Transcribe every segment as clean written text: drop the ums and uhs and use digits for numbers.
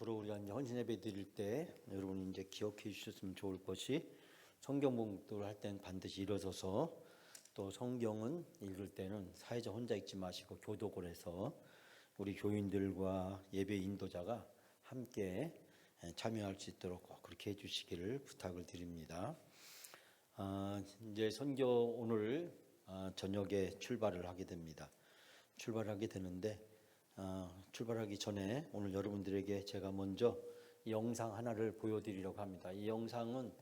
앞으로 우리가 이제 헌신 예배 드릴 때 여러분 이제 기억해 주셨으면 좋을 것이 성경 봉독을 할 때는 반드시 일어서서 또 성경은 읽을 때는 사회자 혼자 읽지 마시고 교독을 해서 우리 교인들과 예배 인도자가 함께 참여할 수 있도록 꼭 그렇게 해주시기를 부탁을 드립니다. 이제 선교 오늘 저녁에 출발을 하게 됩니다. 출발하게 되는데 출발하기 전에 오늘 여러분들에게 제가 먼저 영상 하나를 보여드리려고 합니다. 이 영상은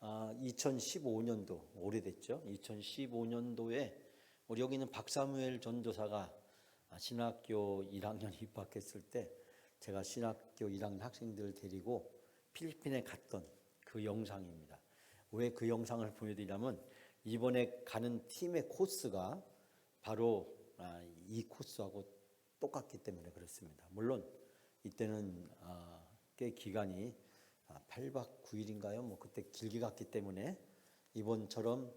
2015년도 오래됐죠. 2015년도에 우리 여기 있는 박사무엘 전도사가 신학교 1학년 입학했을 때 제가 신학교 1학년 학생들을 데리고 필리핀에 갔던 그 영상입니다. 왜 그 영상을 보여드리냐면 이번에 가는 팀의 코스가 바로 이 코스하고 똑같기 때문에 그렇습니다. 물론 이때는 꽤 기간이 8박 9일인가요? 뭐 그때 길게 갔기 때문에 이번처럼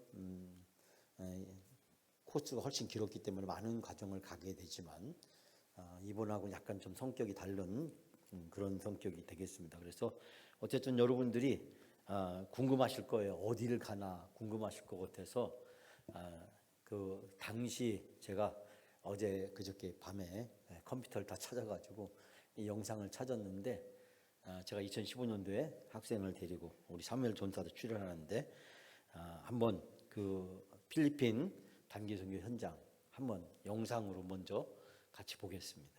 코스가 훨씬 길었기 때문에 많은 과정을 가게 되지만 이번하고는 약간 좀 성격이 다른 그런 성격이 되겠습니다. 그래서 어쨌든 여러분들이 궁금하실 거예요. 어디를 가나 궁금하실 것 같아서 그 당시 제가 어제 그저께 밤에 컴퓨터를 다 찾아가지고 이 영상을 찾았는데 제가 2015년도에 학생을 데리고 우리 사무엘 전사도 출연하는데 한번 그 필리핀 단기 선교 현장 한번 영상으로 먼저 같이 보겠습니다.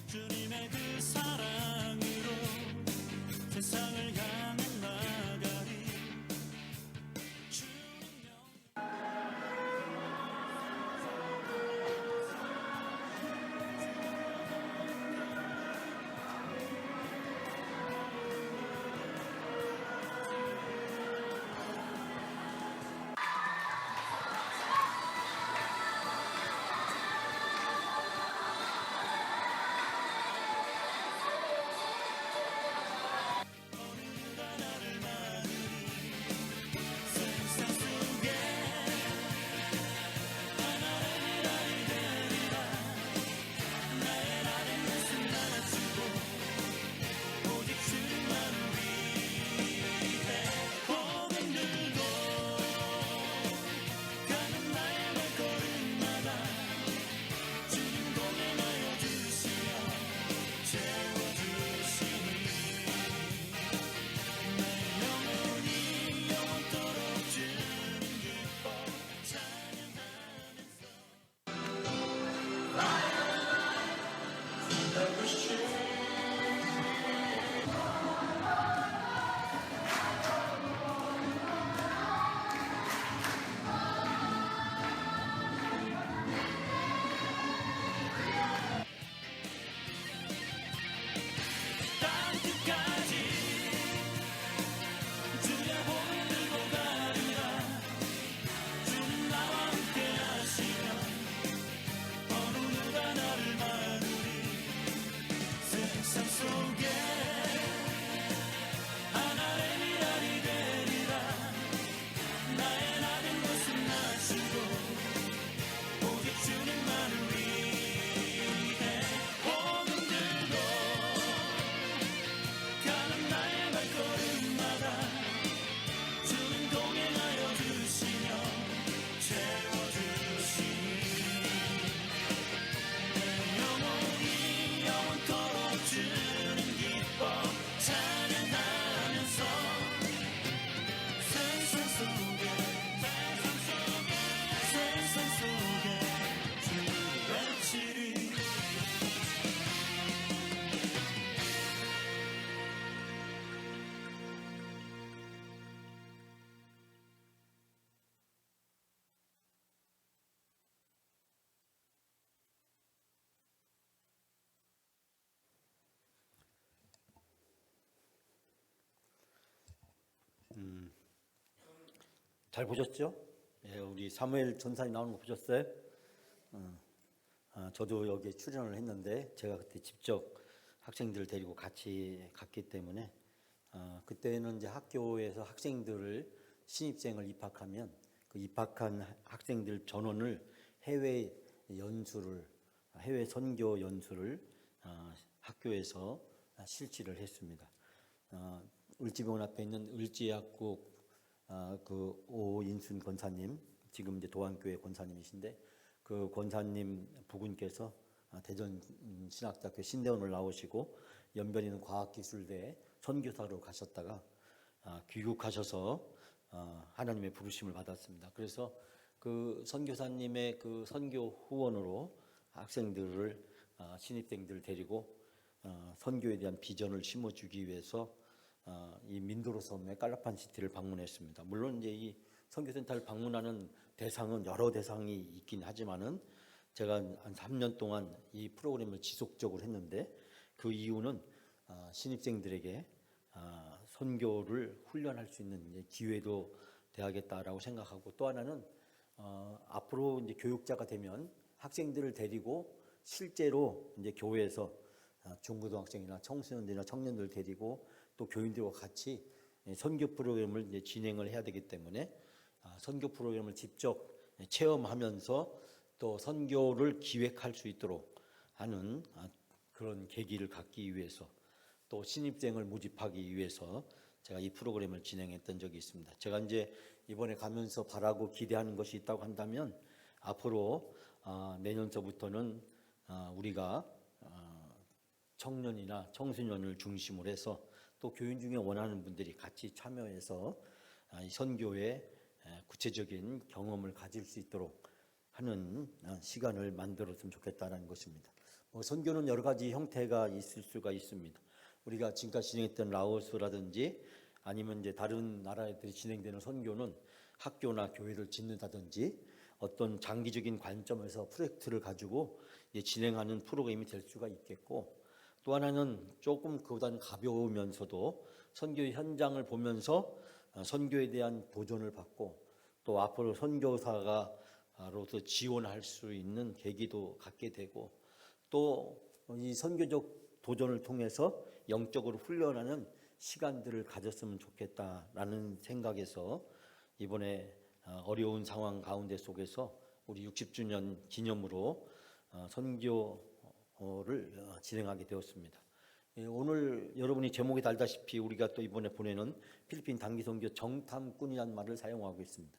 주님의 그 사랑으로 세상을 향해 나가리. 주님 잘 보셨죠? 예, 우리 사무엘 전사님 나오는 거 보셨어요? 저도 여기에 출연을 했는데 제가 그때 직접 학생들을 데리고 같이 갔기 때문에 그때는 이제 학교에서 학생들을 신입생을 입학하면 그 입학한 학생들 전원을 해외 선교 연수를 학교에서 실시를 했습니다. 을지병원 앞에 있는 을지약국 그 오인순 권사님, 지금 이제 도안교회 권사님이신데 그 권사님 부군께서 대전 신학대학교 신대원을 나오시고 연변이는 과학기술대에 선교사로 가셨다가 귀국하셔서 하나님의 부르심을 받았습니다. 그래서 그 선교사님의 그 선교 후원으로 학생들을 신입생들을 데리고 선교에 대한 비전을 심어주기 위해서 이 민도로 섬의 깔라판 시티를 방문했습니다. 물론 이제 이 선교센터를 방문하는 대상은 여러 대상이 있긴 하지만은 제가 한 3년 동안 이 프로그램을 지속적으로 했는데 그 이유는 신입생들에게 선교를 훈련할 수 있는 기회도 돼야겠다라고 생각하고, 또 하나는 앞으로 이제 교육자가 되면 학생들을 데리고 실제로 이제 교회에서 중고등학생이나 청소년들이나 청년들 데리고 또 교인들과 같이 선교 프로그램을 이제 진행을 해야 되기 때문에 선교 프로그램을 직접 체험하면서 또 선교를 기획할 수 있도록 하는 그런 계기를 갖기 위해서, 또 신입생을 모집하기 위해서 제가 이 프로그램을 진행했던 적이 있습니다. 제가 이제 이번에 가면서 바라고 기대하는 것이 있다고 한다면 앞으로 내년서부터는 우리가 청년이나 청소년을 중심으로 해서 또 교인 중에 원하는 분들이 같이 참여해서 이 선교의 구체적인 경험을 가질 수 있도록 하는 시간을 만들었으면 좋겠다는 것입니다. 선교는 여러 가지 형태가 있을 수가 있습니다. 우리가 지금까지 진행했던 라오스라든지 아니면 이제 다른 나라들이 진행되는 선교는 학교나 교회를 짓는다든지 어떤 장기적인 관점에서 프로젝트를 가지고 진행하는 프로그램이 될 수가 있겠고, 또 하나는 조금 그보다는 가벼우면서도 선교 현장을 보면서 선교에 대한 도전을 받고 또 앞으로 선교사로서 지원할 수 있는 계기도 갖게 되고, 또 이 선교적 도전을 통해서 영적으로 훈련하는 시간들을 가졌으면 좋겠다라는 생각에서 이번에 어려운 상황 가운데 속에서 우리 60주년 기념으로 선교를 진행하게 되었습니다. 오늘 여러분이 제목에 달다시피 우리가 또 이번에 보내는 필리핀 단기 선교 정탐꾼이라는 말을 사용하고 있습니다.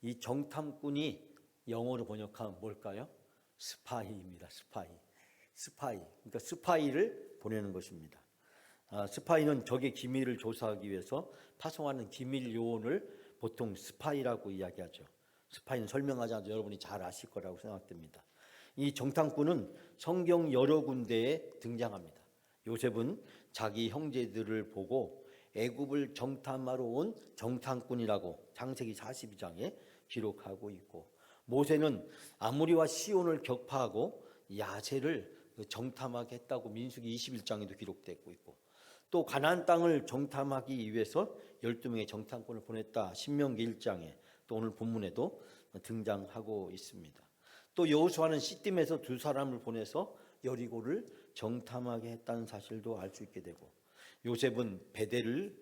이 정탐꾼이 영어로 번역하면 뭘까요? 스파이입니다. 스파이. 그러니까 스파이를 보내는 것입니다. 스파이는 적의 기밀을 조사하기 위해서 파송하는 기밀 요원을 보통 스파이라고 이야기하죠. 스파이는 설명하지 않아도 여러분이 잘 아실 거라고 생각됩니다. 이 정탐꾼은 성경 여러 군데에 등장합니다. 요셉은 자기 형제들을 보고 애굽을 정탐하러 온 정탐꾼이라고 창세기 42장에 기록하고 있고, 모세는 아모리와 시온을 격파하고 야세를 정탐하게 했다고 민수기 21장에도 기록되고 있고, 또 가나안 땅을 정탐하기 위해서 12명의 정탐꾼을 보냈다 신명기 1장에 또 오늘 본문에도 등장하고 있습니다. 또 여호수아는 시딤에서 2사람을 보내서 여리고를 정탐하게 했다는 사실도 알 수 있게 되고, 요셉은 베델을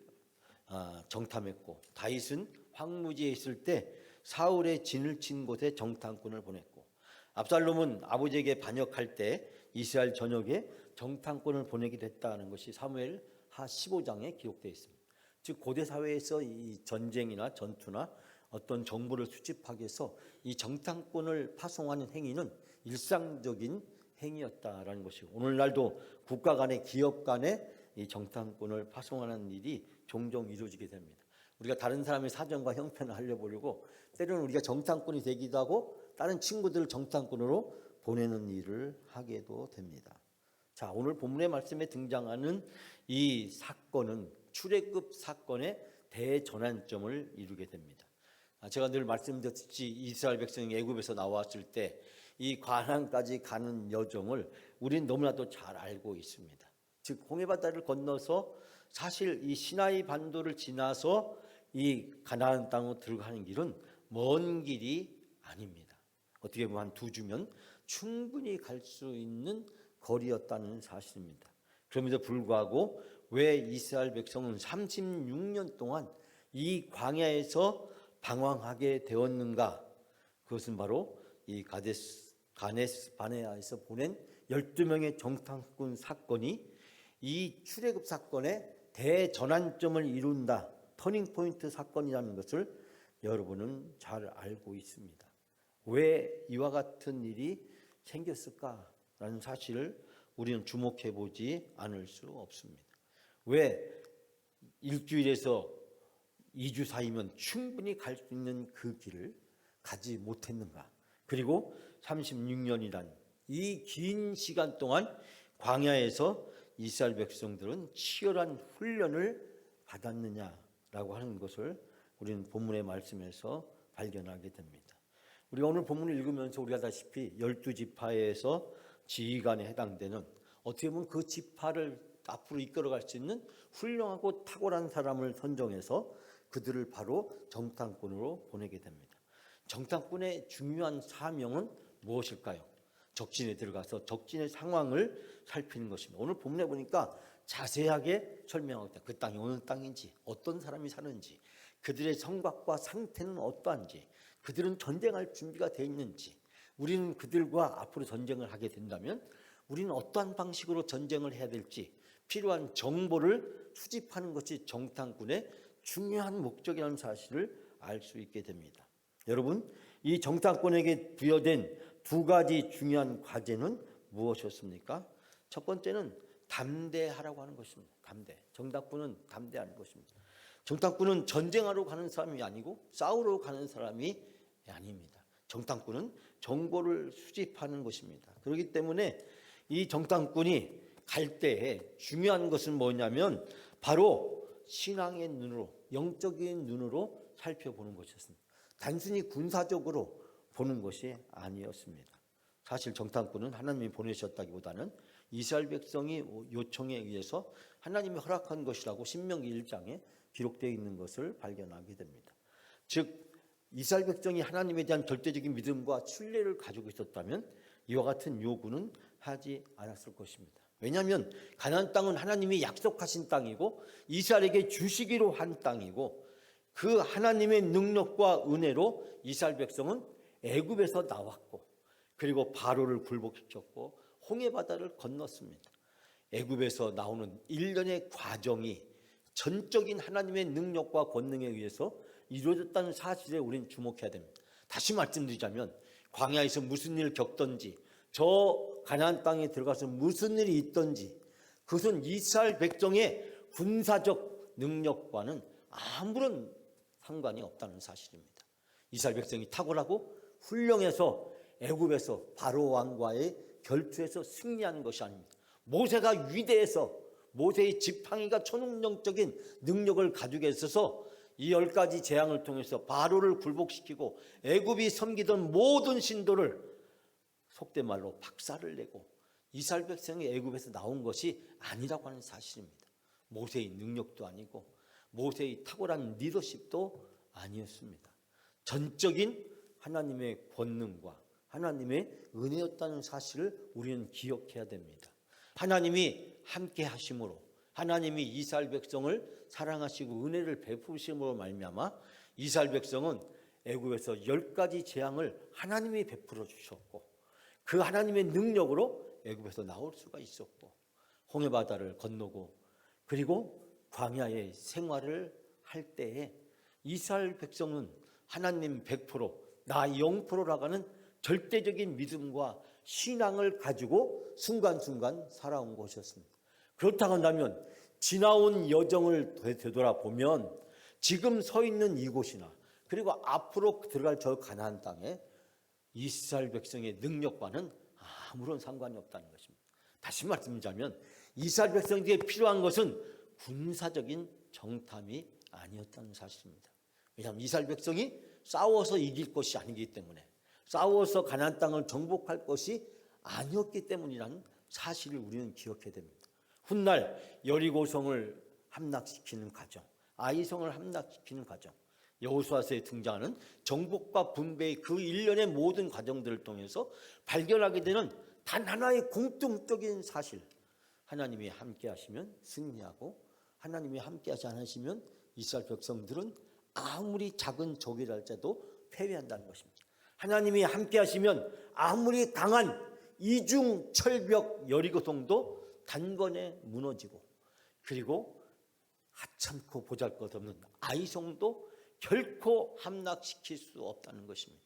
정탐했고, 다윗은 황무지에 있을 때 사울의 진을 친 곳에 정탐꾼을 보냈고, 압살롬은 아버지에게 반역할 때 이스라엘 전역에 정탐꾼을 보내게 됐다는 것이 사무엘 하 15장에 기록되어 있습니다. 즉 고대 사회에서 이 전쟁이나 전투나 어떤 정보를 수집하기 위해서 이 정탐꾼을 파송하는 행위는 일상적인 행위였다라는 것이고, 오늘날도 국가 간의 기업 간에 이 정탐꾼을 파송하는 일이 종종 이루어지게 됩니다. 우리가 다른 사람의 사정과 형편을 알려보려고 때로는 우리가 정탐꾼이 되기도 하고 다른 친구들을 정탐꾼으로 보내는 일을 하게도 됩니다. 자, 오늘 본문의 말씀에 등장하는 이 사건은 출애굽 사건의 대전환점을 이루게 됩니다. 제가 늘 말씀드렸듯이 이스라엘 백성이 애굽에서 나왔을 때 이 가나안까지 가는 여정을 우리는 너무나도 잘 알고 있습니다. 즉 홍해바다를 건너서 사실 이 시나이 반도를 지나서 이 가나안 땅으로 들어가는 길은 먼 길이 아닙니다. 어떻게 보면 한 2주면 충분히 갈 수 있는 거리였다는 사실입니다. 그럼에도 불구하고 왜 이스라엘 백성은 36년 동안 이 광야에서 방황하게 되었는가? 그것은 바로 이 가데스 바네아에서 보낸 12명의 정탐꾼 사건이 이 출애굽 사건의 대전환점을 이룬다, 터닝포인트 사건이라는 것을 여러분은 잘 알고 있습니다. 왜 이와 같은 일이 생겼을까라는 사실을 우리는 주목해 보지 않을 수 없습니다. 왜 일주일에서 2주 사이면 충분히 갈 수 있는 그 길을 가지 못했는가? 그리고 36년이란 이 긴 시간 동안 광야에서 이스라엘 백성들은 치열한 훈련을 받았느냐라고 하는 것을 우리는 본문의 말씀에서 발견하게 됩니다. 우리가 오늘 본문을 읽으면서 우리가 다시피 12지파에서 지휘관에 해당되는, 어떻게 보면 그 지파를 앞으로 이끌어갈 수 있는 훌륭하고 탁월한 사람을 선정해서 그들을 바로 정탐꾼으로 보내게 됩니다. 정탐꾼의 중요한 사명은 무엇일까요? 적진에 들어가서 적진의 상황을 살피는 것입니다. 오늘 본문에 보니까 자세하게 설명하고 있다. 그 땅이 어느 땅인지, 어떤 사람이 사는지, 그들의 성곽과 상태는 어떠한지, 그들은 전쟁할 준비가 되어 있는지, 우리는 그들과 앞으로 전쟁을 하게 된다면 우리는 어떠한 방식으로 전쟁을 해야 될지 필요한 정보를 수집하는 것이 정탐꾼의 중요한 목적이라는 사실을 알 수 있게 됩니다. 여러분, 이 정탐꾼에게 부여된 2가지 중요한 과제는 무엇이었습니까? 첫 번째는 담대하라고 하는 것입니다. 담대. 정탐꾼은 담대하는 것입니다. 정탐꾼은 전쟁하러 가는 사람이 아니고 싸우러 가는 사람이 아닙니다. 정탐꾼은 정보를 수집하는 것입니다. 그렇기 때문에 이 정탐꾼이 갈 때에 중요한 것은 뭐냐면 바로 신앙의 눈으로, 영적인 눈으로 살펴보는 것이었습니다. 단순히 군사적으로 보는 것이 아니었습니다. 사실 정탐꾼은 하나님이 보내셨다기보다는 이스라엘 백성이 요청에 의해서 하나님이 허락한 것이라고 신명기 1장에 기록되어 있는 것을 발견하게 됩니다. 즉 이스라엘 백성이 하나님에 대한 절대적인 믿음과 신뢰를 가지고 있었다면 이와 같은 요구는 하지 않았을 것입니다. 왜냐하면 가나안 땅은 하나님이 약속하신 땅이고 이스라엘에게 주시기로 한 땅이고, 그 하나님의 능력과 은혜로 이스라엘 백성은 애굽에서 나왔고, 그리고 바로를 굴복시켰고 홍해 바다를 건넜습니다. 애굽에서 나오는 일련의 과정이 전적인 하나님의 능력과 권능에 의해서 이루어졌다는 사실에 우리는 주목해야 됩니다. 다시 말씀드리자면 광야에서 무슨 일을 겪든지, 저 가나안 땅에 들어가서 무슨 일이 있든지, 그것은 이스라엘 백성의 군사적 능력과는 아무런 상관이 없다는 사실입니다. 이스라엘 백성이 탁월하고 훌륭해서 애굽에서 바로 왕과의 결투에서 승리하는 것이 아닙니다. 모세가 위대해서, 모세의 지팡이가 초능력적인 능력을 가지고 있어서 이 10가지 재앙을 통해서 바로를 굴복시키고 애굽이 섬기던 모든 신도를 속된 말로 박살을 내고 이스라엘 백성이 애굽에서 나온 것이 아니라고 하는 사실입니다. 모세의 능력도 아니고 모세의 탁월한 리더십도 아니었습니다. 전적인 하나님의 권능과 하나님의 은혜였다는 사실을 우리는 기억해야 됩니다. 하나님이 함께 하심으로, 하나님이 이스라엘 백성을 사랑하시고 은혜를 베푸심으로 말미암아 이스라엘 백성은 애굽에서 10가지 재앙을 하나님이 베풀어 주셨고, 그 하나님의 능력으로 애굽에서 나올 수가 있었고, 홍해 바다를 건너고, 그리고 광야의 생활을 할 때에 이스라엘 백성은 하나님 100%, 나 0%라고 하는 절대적인 믿음과 신앙을 가지고 순간순간 살아온 것이었습니다. 그렇다고 한다면 지나온 여정을 되돌아보면 지금 서 있는 이곳이나 그리고 앞으로 들어갈 저 가나안 땅에 이스라엘 백성의 능력과는 아무런 상관이 없다는 것입니다. 다시 말씀드리자면 이스라엘 백성에게 필요한 것은 군사적인 정탐이 아니었다는 사실입니다. 왜냐하면 이스라엘 백성이 싸워서 이길 것이 아니기 때문에, 싸워서 가나안 땅을 정복할 것이 아니었기 때문이라는 사실을 우리는 기억해야 됩니다. 훗날 여리고성을 함락시키는 과정, 아이성을 함락시키는 과정, 여호수아서에 등장하는 정복과 분배의 그 일련의 모든 과정들을 통해서 발견하게 되는 단 하나의 공통적인 사실, 하나님이 함께 하시면 승리하고 하나님이 함께 하지 않으시면 이스라엘 백성들은 아무리 작은 적이라 할지라도 패배한다는 것입니다. 하나님이 함께 하시면 아무리 강한 이중 철벽 여리고성도 단번에 무너지고, 그리고 하찮고 보잘것없는 아이성도 결코 함락시킬 수 없다는 것입니다.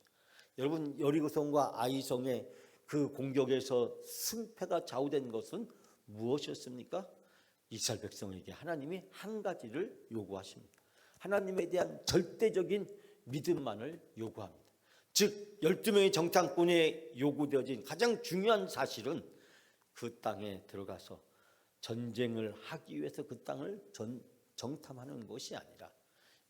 여러분, 여리고성과 아이성의 그 공격에서 승패가 좌우된 것은 무엇이었습니까? 이스라엘 백성에게 하나님이 한 가지를 요구하십니다. 하나님에 대한 절대적인 믿음만을 요구합니다. 즉 12명의 정탐꾼에 요구되어진 가장 중요한 사실은 그 땅에 들어가서 전쟁을 하기 위해서 그 땅을 정탐하는 것이 아니라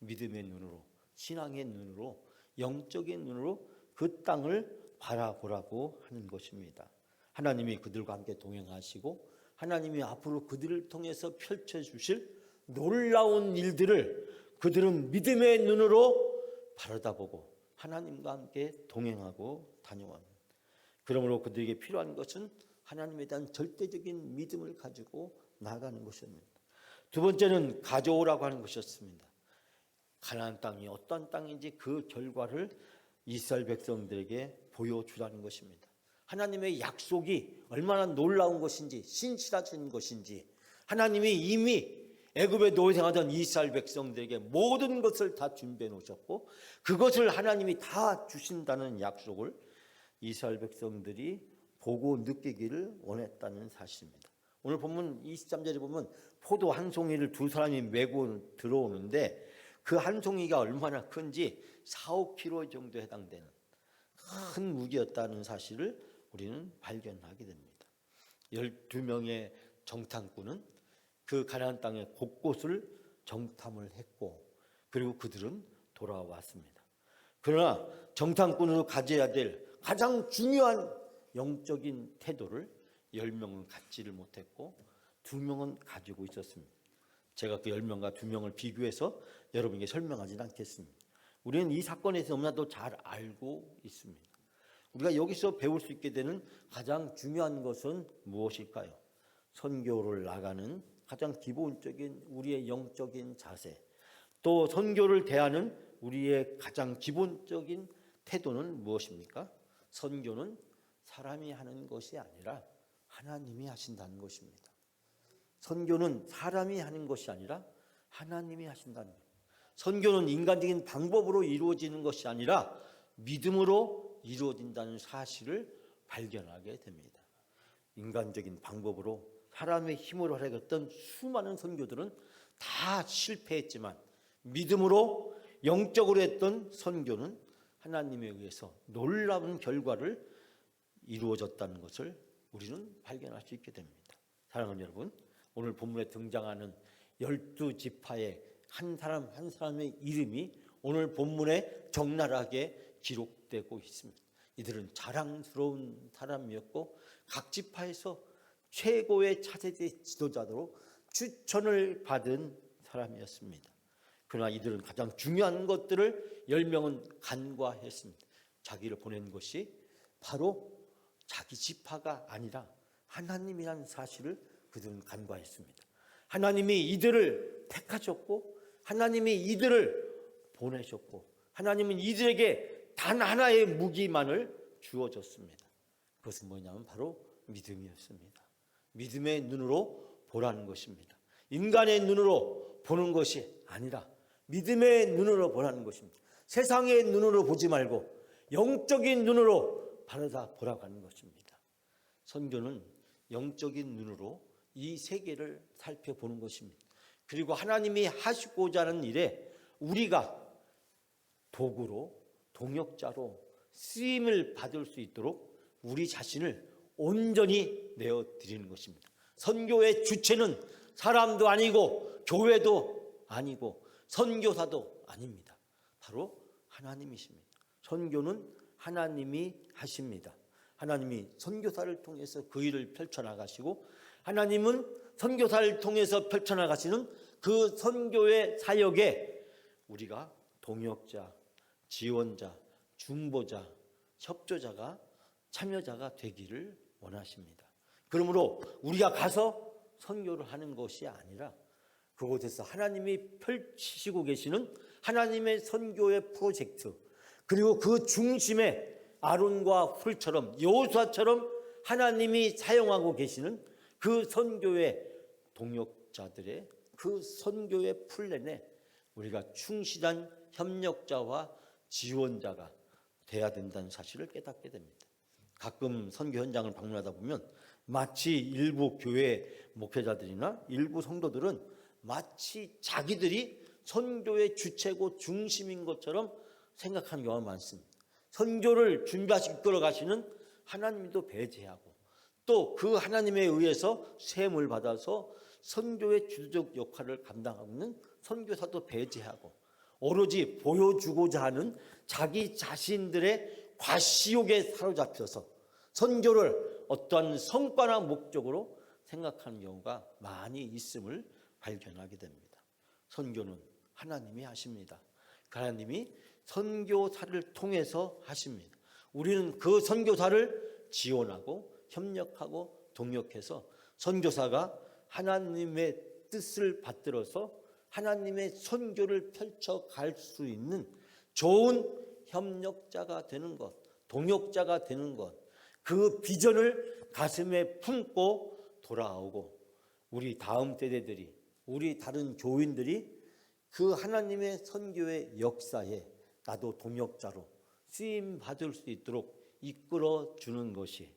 믿음의 눈으로, 신앙의 눈으로, 영적인 눈으로 그 땅을 바라보라고 하는 것입니다. 하나님이 그들과 함께 동행하시고 하나님이 앞으로 그들을 통해서 펼쳐주실 놀라운 일들을 그들은 믿음의 눈으로 바라다보고 하나님과 함께 동행하고 다녀옵니다. 그러므로 그들에게 필요한 것은 하나님에 대한 절대적인 믿음을 가지고 나아가는 것입니다. 두 번째는 가져오라고 하는 것이었습니다. 가나안 땅이 어떤 땅인지 그 결과를 이스라엘 백성들에게 보여주라는 것입니다. 하나님의 약속이 얼마나 놀라운 것인지, 신실하신 것인지, 하나님이 이미 애굽에 노예생하던 이스라엘 백성들에게 모든 것을 다 준비해 놓으셨고 그것을 하나님이 다 주신다는 약속을 이스라엘 백성들이 보고 느끼기를 원했다는 사실입니다. 오늘 본문 23절에 보면 포도 한 송이를 두 사람이 메고 들어오는데 그 한 송이가 얼마나 큰지 4, 5kg 정도에 해당되는 큰 무기였다는 사실을 우리는 발견하게 됩니다. 12명의 정탐꾼은 그 가나안 땅의 곳곳을 정탐을 했고 그리고 그들은 돌아왔습니다. 그러나 정탐꾼으로 가져야 될 가장 중요한 영적인 태도를 10명은 갖지를 못했고 2명은 가지고 있었습니다. 제가 그 10명과 2명을 비교해서 여러분에게 설명하지는 않겠습니다. 우리는 이 사건에서 너무나도 잘 알고 있습니다. 우리가 여기서 배울 수 있게 되는 가장 중요한 것은 무엇일까요? 선교를 나가는 가장 기본적인 우리의 영적인 자세, 또 선교를 대하는 우리의 가장 기본적인 태도는 무엇입니까? 선교는 사람이 하는 것이 아니라 하나님이 하신다는 것입니다. 선교는 사람이 하는 것이 아니라 하나님이 하신다는 것. 선교는 인간적인 방법으로 이루어지는 것이 아니라 믿음으로 이루어진다는 사실을 발견하게 됩니다. 인간적인 방법으로 사람의 힘으로 하려던 수많은 선교들은 다 실패했지만 믿음으로 영적으로 했던 선교는 하나님에 의해서 놀라운 결과를 이루어졌다는 것을 우리는 발견할 수 있게 됩니다. 사랑하는 여러분, 오늘 본문에 등장하는 12지파의 한 사람 한 사람의 이름이 오늘 본문에 적나라하게 기록되고 있습니다. 이들은 자랑스러운 사람이었고 각 지파에서 최고의 차세대 지도자로 추천을 받은 사람이었습니다. 그러나 이들은 가장 중요한 것들을 10명은 간과했습니다. 자기를 보낸 것이 바로 자기 지파가 아니라 하나님이라는 사실을 그들은 간과했습니다. 하나님이 이들을 택하셨고 하나님이 이들을 보내셨고 하나님은 이들에게 단 하나의 무기만을 주어졌습니다. 그것은 뭐냐면 바로 믿음이었습니다. 믿음의 눈으로 보라는 것입니다. 인간의 눈으로 보는 것이 아니라 믿음의 눈으로 보라는 것입니다. 세상의 눈으로 보지 말고 영적인 눈으로 바라보라고 하는 것입니다. 선교는 영적인 눈으로 이 세계를 살펴보는 것입니다. 그리고 하나님이 하시고자 하는 일에 우리가 도구로, 동역자로 쓰임을 받을 수 있도록 우리 자신을 온전히 내어드리는 것입니다. 선교의 주체는 사람도 아니고 교회도 아니고 선교사도 아닙니다. 바로 하나님이십니다. 선교는 하나님이 하십니다. 하나님이 선교사를 통해서 그 일을 펼쳐나가시고 하나님은 선교사를 통해서 펼쳐나가시는 그 선교의 사역에 우리가 동역자, 지원자, 중보자, 협조자가 참여자가 되기를 원하십니다. 그러므로 우리가 가서 선교를 하는 것이 아니라 그곳에서 하나님이 펼치시고 계시는 하나님의 선교의 프로젝트, 그리고 그 중심에 아론과 훌처럼 여호수아처럼 하나님이 사용하고 계시는 그 선교의 동역자들의 그 선교의 플랜에 우리가 충실한 협력자와 지원자가 돼야 된다는 사실을 깨닫게 됩니다. 가끔 선교 현장을 방문하다 보면 마치 일부 교회 목회자들이나 일부 성도들은 마치 자기들이 선교의 주체고 중심인 것처럼 생각하는 경우가 많습니다. 선교를 준비하시고 이끌어 가시는 하나님도 배제하고 또 그 하나님에 의해서 세움을 받아서 선교의 주도적 역할을 감당하고 있는 선교사도 배제하고 오로지 보여주고자 하는 자기 자신들의 과시욕에 사로잡혀서 선교를 어떠한 성과나 목적으로 생각하는 경우가 많이 있음을 발견하게 됩니다. 선교는 하나님이 하십니다. 하나님이 선교사를 통해서 하십니다. 우리는 그 선교사를 지원하고 협력하고 동역해서 선교사가 하나님의 뜻을 받들어서 하나님의 선교를 펼쳐갈 수 있는 좋은 협력자가 되는 것, 동역자가 되는 것, 그 비전을 가슴에 품고 돌아오고 우리 다음 세대들이, 우리 다른 교인들이 그 하나님의 선교의 역사에 나도 동역자로 쓰임 받을 수 있도록 이끌어 주는 것이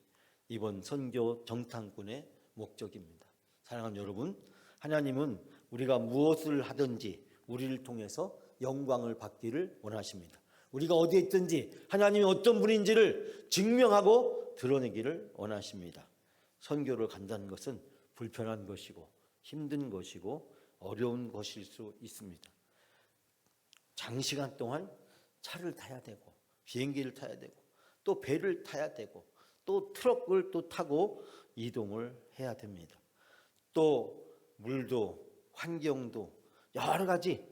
이번 선교 정탐꾼의 목적입니다. 사랑하는 여러분, 하나님은 우리가 무엇을 하든지 우리를 통해서 영광을 받기를 원하십니다. 우리가 어디에 있든지 하나님이 어떤 분인지를 증명하고 드러내기를 원하십니다. 선교를 간다는 것은 불편한 것이고 힘든 것이고 어려운 것일 수 있습니다. 장시간 동안 차를 타야 되고 비행기를 타야 되고 또 배를 타야 되고 또 트럭을 또 타고 이동을 해야 됩니다. 또 물도 환경도 여러 가지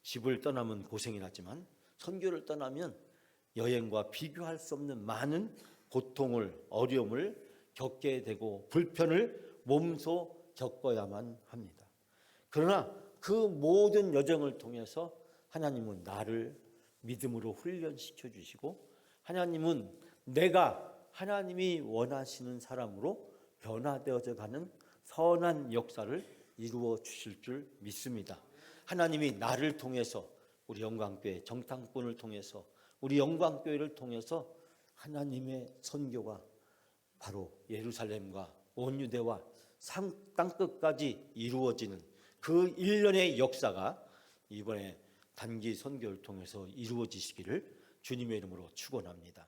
집을 떠나면 고생이 나지만 선교를 떠나면 여행과 비교할 수 없는 많은 고통을 어려움을 겪게 되고 불편을 몸소 겪어야만 합니다. 그러나 그 모든 여정을 통해서 하나님은 나를 믿음으로 훈련시켜 주시고 하나님은 내가 하나님이 원하시는 사람으로 변화되어져 가는 선한 역사를 이루어 주실 줄 믿습니다. 하나님이 나를 통해서 우리 영광교회 정탐꾼을 통해서 우리 영광교회를 통해서 하나님의 선교가 바로 예루살렘과 온 유대와 땅끝까지 이루어지는 그 일련의 역사가 이번에 단기 선교를 통해서 이루어지시기를 주님의 이름으로 축원합니다.